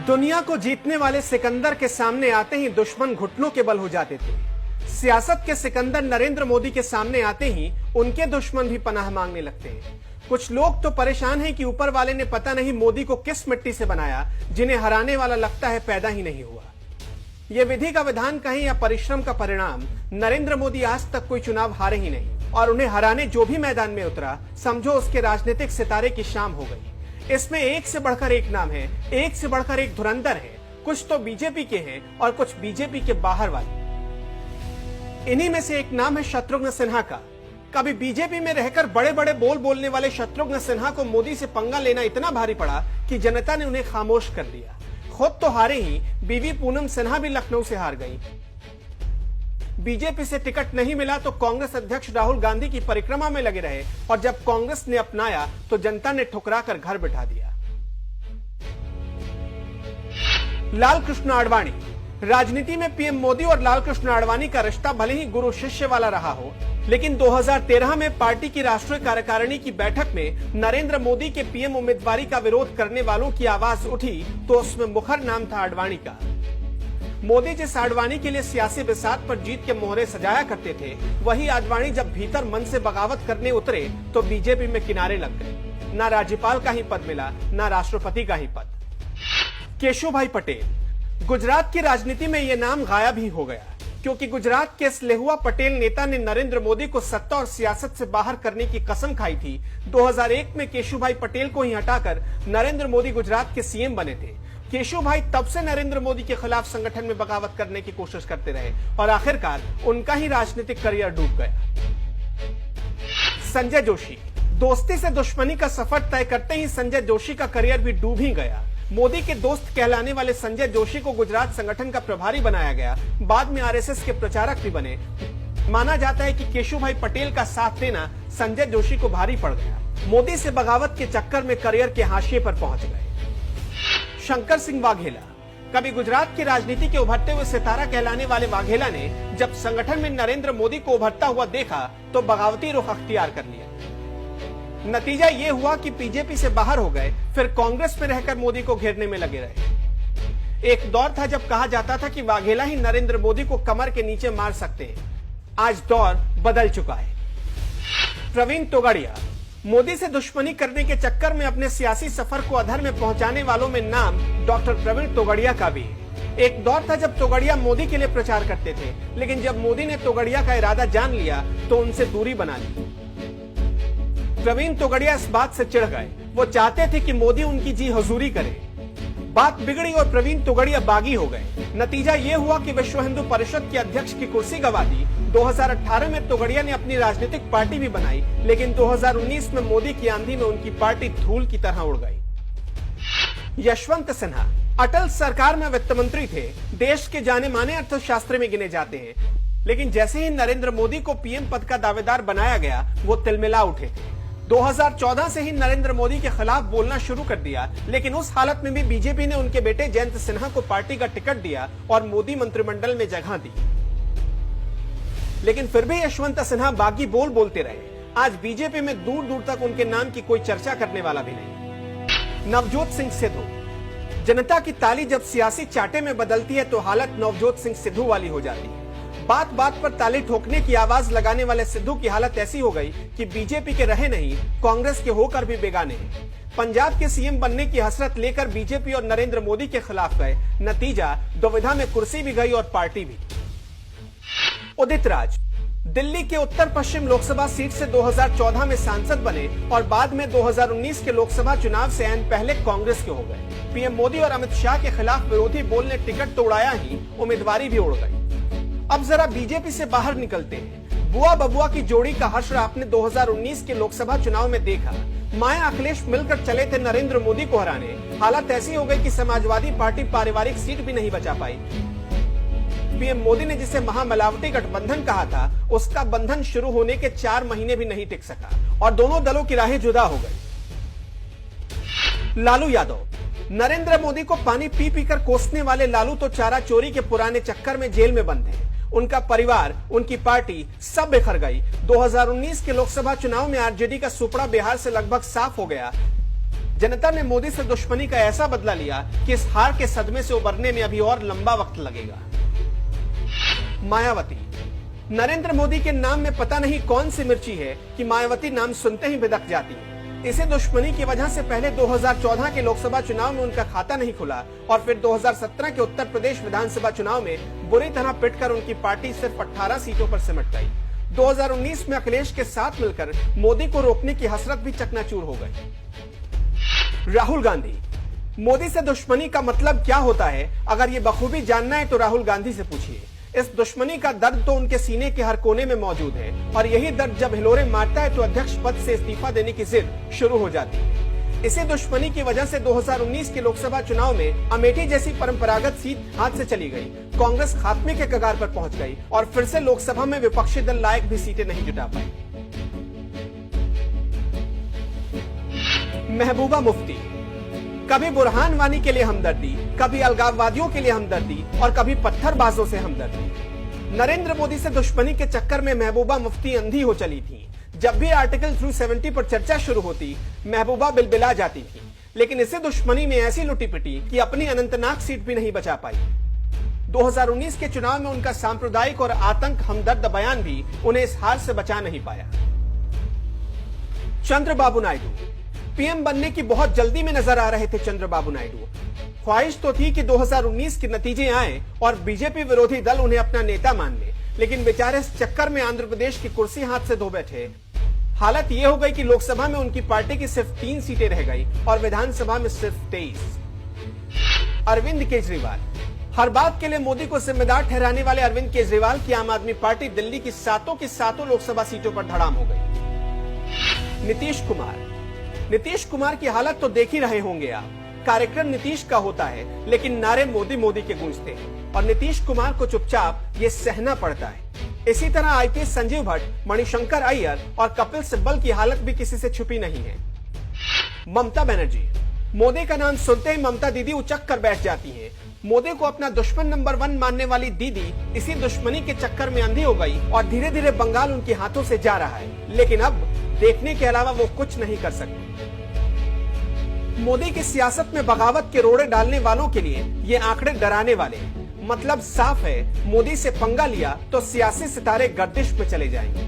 दुनिया को जीतने वाले सिकंदर के सामने आते ही दुश्मन घुटनों के बल हो जाते थे। सियासत के सिकंदर नरेंद्र मोदी के सामने आते ही उनके दुश्मन भी पनाह मांगने लगते हैं। कुछ लोग तो परेशान हैं कि ऊपर वाले ने पता नहीं मोदी को किस मिट्टी से बनाया, जिन्हें हराने वाला लगता है पैदा ही नहीं हुआ। यह विधि का विधान कहीं या परिश्रम का परिणाम। नरेंद्र मोदी आज तक कोई चुनाव हारे ही नहीं और उन्हें हराने जो भी मैदान में उतरा, समझो उसके राजनीतिक सितारे की शाम हो गई। इसमें एक से बढ़कर एक नाम है, एक से बढ़कर एक धुरंधर है। कुछ तो बीजेपी के हैं और कुछ बीजेपी के बाहर वाले। इन्हीं में से एक नाम है शत्रुघ्न सिन्हा का। कभी बीजेपी में रहकर बड़े बड़े बोल बोलने वाले शत्रुघ्न सिन्हा को मोदी से पंगा लेना इतना भारी पड़ा कि जनता ने उन्हें खामोश कर दिया। खुद तो हारे ही, बीवी पूनम सिन्हा भी लखनऊ से हार गई। बीजेपी से टिकट नहीं मिला तो कांग्रेस अध्यक्ष राहुल गांधी की परिक्रमा में लगे रहे और जब कांग्रेस ने अपनाया तो जनता ने ठुकरा कर घर बिठा दिया। लाल कृष्ण आडवाणी। राजनीति में पीएम मोदी और लाल कृष्ण आडवाणी का रिश्ता भले ही गुरु शिष्य वाला रहा हो, लेकिन 2013 में पार्टी की राष्ट्रीय कार्यकारिणी की बैठक में नरेंद्र मोदी के पीएम उम्मीदवारी का विरोध करने वालों की आवाज उठी तो उसमें मुखर नाम था आडवाणी का। मोदी जिस आडवाणी के लिए सियासी बिसात पर जीत के मोहरे सजाया करते थे, वही आडवाणी जब भीतर मन से बगावत करने उतरे तो बीजेपी में किनारे लग गए। ना राज्यपाल का ही पद मिला, ना राष्ट्रपति का ही पद। केशुभाई पटेल। गुजरात की राजनीति में यह नाम गायब ही हो गया, क्योंकि गुजरात के इस लेहुआ पटेल नेता ने नरेंद्र मोदी को सत्ता और सियासत से बाहर करने की कसम खाई थी। 2001 में केशुभाई पटेल को ही हटाकर नरेंद्र मोदी गुजरात के सीएम बने थे। केशुभाई तब से नरेंद्र मोदी के खिलाफ संगठन में बगावत करने की कोशिश करते रहे और आखिरकार उनका ही राजनीतिक करियर डूब गया। संजय जोशी। दोस्ती से दुश्मनी का सफर तय करते ही संजय जोशी का करियर भी डूब ही गया। मोदी के दोस्त कहलाने वाले संजय जोशी को गुजरात संगठन का प्रभारी बनाया गया। बाद में आरएसएस के प्रचारक भी बने। माना जाता है कि केशुभाई पटेल का साथ देना संजय जोशी को भारी पड़ गया। मोदी से बगावत के चक्कर में करियर के हाशिए पर पहुंच गए। शंकर सिंह वाघेला। कभी गुजरात की राजनीति के उभरते हुए सितारा कहलाने वाले वाघेला ने जब संगठन में नरेंद्र मोदी को उभरता हुआ देखा तो बगावती रुख अख्तियार कर लिया। नतीजा ये हुआ कि बीजेपी से बाहर हो गए, फिर कांग्रेस में रहकर मोदी को घेरने में लगे रहे। एक दौर था जब कहा जाता था कि वाघेला ही नरेंद्र मोदी को कमर के नीचे मार सकते हैं। आज दौर बदल चुका है। प्रवीण तोगड़िया। मोदी से दुश्मनी करने के चक्कर में अपने सियासी सफर को अधर में पहुंचाने वालों में नाम डॉक्टर प्रवीण तोगड़िया का भी है। एक दौर था जब तोगड़िया मोदी के लिए प्रचार करते थे, लेकिन जब मोदी ने तोगड़िया का इरादा जान लिया तो उनसे दूरी बना ली। प्रवीण तोगड़िया इस बात से चिढ़ गए। वो चाहते थे कि मोदी उनकी जी हुजूरी करे। बात बिगड़ी और प्रवीण तोगड़िया बागी हो गए। नतीजा ये हुआ कि विश्व हिंदू परिषद के अध्यक्ष की कुर्सी गंवा दी। 2018 में तोगड़िया ने अपनी राजनीतिक पार्टी भी बनाई, लेकिन 2019 में मोदी की आंधी में उनकी पार्टी धूल की तरह उड़ गई। यशवंत सिन्हा। अटल सरकार में वित्त मंत्री थे। देश के जाने माने अर्थशास्त्री में गिने जाते हैं, लेकिन जैसे ही नरेंद्र मोदी को पीएम पद का दावेदार बनाया गया, वो तिलमिला उठे थे। 2014 से ही नरेंद्र मोदी के खिलाफ बोलना शुरू कर दिया, लेकिन उस हालत में भी बीजेपी ने उनके बेटे जयंत सिन्हा को पार्टी का टिकट दिया और मोदी मंत्रिमंडल में जगह दी। लेकिन फिर भी यशवंत सिन्हा बागी बोल बोलते रहे। आज बीजेपी में दूर दूर तक उनके नाम की कोई चर्चा करने वाला भी नहीं। नवजोत सिंह सिद्धू। जनता की ताली जब सियासी चाटे में बदलती है तो हालत नवजोत सिंह सिद्धू वाली हो जाती है। बात बात पर ताली ठोकने की आवाज लगाने वाले सिद्धू की हालत ऐसी हो गई कि बीजेपी के रहे नहीं, कांग्रेस के होकर भी बेगाने हैं। पंजाब के सीएम बनने की हसरत लेकर बीजेपी और नरेंद्र मोदी के खिलाफ गए। नतीजा दुविधा में कुर्सी भी गई और पार्टी भी। उदित राज। दिल्ली के उत्तर पश्चिम लोकसभा सीट से 2014 में सांसद बने और बाद में 2019 के लोकसभा चुनाव से ऐन पहले कांग्रेस के हो गए। पीएम मोदी और अमित शाह के खिलाफ विरोधी बोल ने टिकट तो उड़ाया ही, उम्मीदवारी भी उड़ गई। अब जरा बीजेपी से बाहर निकलते हैं। बुआ बबुआ की जोड़ी का हश्र आपने 2019 के लोकसभा चुनाव में देखा। माया अखिलेश मिलकर चले थे नरेंद्र मोदी को हराने। हालत ऐसी हो गई कि समाजवादी पार्टी पारिवारिक सीट भी नहीं बचा पाई। पीएम मोदी ने जिसे महामिलावटी गठबंधन कहा था, उसका बंधन शुरू होने के 4 महीने भी नहीं टिक सका और दोनों दलों की राहें जुदा हो गई। लालू यादव। नरेंद्र मोदी को पानी पी पीकर कोसने वाले लालू तो चारा चोरी के पुराने चक्कर में जेल में बंद हैं। उनका परिवार, उनकी पार्टी सब बिखर गई। 2019 के लोकसभा चुनाव में आरजेडी का सुपड़ा बिहार से लगभग साफ हो गया। जनता ने मोदी से दुश्मनी का ऐसा बदला लिया कि इस हार के सदमे से उबरने में अभी और लंबा वक्त लगेगा। मायावती। नरेंद्र मोदी के नाम में पता नहीं कौन सी मिर्ची है कि मायावती नाम सुनते ही बिदक जाती है। इसे दुश्मनी की वजह से पहले 2014 के लोकसभा चुनाव में उनका खाता नहीं खुला और फिर 2017 के उत्तर प्रदेश विधानसभा चुनाव में बुरी तरह पिटकर उनकी पार्टी सिर्फ 18 सीटों पर सिमट गई। 2019 में अखिलेश के साथ मिलकर मोदी को रोकने की हसरत भी चकनाचूर हो गई। राहुल गांधी। मोदी से दुश्मनी का मतलब क्या होता है, अगर ये बखूबी जानना है तो राहुल गांधी से पूछिए। इस दुश्मनी का दर्द तो उनके सीने के हर कोने में मौजूद है और यही दर्द जब हिलोरे मारता है तो अध्यक्ष पद से इस्तीफा देने की जिद शुरू हो जाती है। इसी दुश्मनी की वजह से 2019 के लोकसभा चुनाव में अमेठी जैसी परंपरागत सीट हाथ से चली गई। कांग्रेस खात्मे के कगार पर पहुंच गई और फिर से लोकसभा में विपक्षी दल लायक भी सीटें नहीं जुटा पाई। महबूबा मुफ्ती। कभी बुरहान वानी के लिए हमदर्दी, कभी अलगाववादियों के लिए हमदर्दी और कभी पत्थरबाजों से हमदर्दी। नरेंद्र मोदी से दुश्मनी के चक्कर में महबूबा मुफ्ती अंधी हो चली थी। जब भी आर्टिकल 370 पर चर्चा शुरू होती, महबूबा बिलबिला जाती थी। लेकिन इसे दुश्मनी में ऐसी लुटी पिटी कि अपनी अनंतनाग सीट भी नहीं बचा पाई। 2019 के चुनाव में उनका सांप्रदायिक और आतंक हमदर्द बयान भी उन्हें इस हार से बचा नहीं पाया। चंद्रबाबू नायडू। पीएम बनने की बहुत जल्दी में नजर आ रहे थे चंद्रबाबू नायडू। ख्वाहिश तो थी कि 2019 के नतीजे आए और बीजेपी विरोधी दल उन्हें अपना नेता मान ले, लेकिन बेचारे इस चक्कर में आंध्र प्रदेश की कुर्सी हाथ से धो बैठे। हालत यह हो गई कि लोकसभा में उनकी पार्टी की सिर्फ 3 सीटें रह गई और विधानसभा में सिर्फ 23। अरविंद केजरीवाल। हर बात के लिए मोदी को जिम्मेदार ठहराने वाले अरविंद केजरीवाल की आम आदमी पार्टी दिल्ली की सातों लोकसभा सीटों पर धड़ाम हो गई। नीतीश कुमार। नीतीश कुमार की हालत तो देख ही रहे होंगे आप। कार्यक्रम नीतीश का होता है लेकिन नारे मोदी मोदी के गूंजते हैं और नीतीश कुमार को चुपचाप ये सहना पड़ता है। इसी तरह आईपीएस संजीव भट्ट, मणिशंकर अय्यर और कपिल सिब्बल की हालत भी किसी से छुपी नहीं है। ममता बनर्जी। मोदी का नाम सुनते ही ममता दीदी उचक कर बैठ जाती हैं। मोदी को अपना दुश्मन नंबर 1 मानने वाली दीदी इसी दुश्मनी के चक्कर में अंधी हो गई और धीरे धीरे बंगाल उनके हाथों से जा रहा है, लेकिन अब देखने के अलावा वो कुछ नहीं कर सकते। मोदी की सियासत में बगावत के रोड़े डालने वालों के लिए ये आंकड़े डराने वाले हैं। मतलब साफ है, मोदी से पंगा लिया तो सियासी सितारे गर्दिश में चले जाएंगे।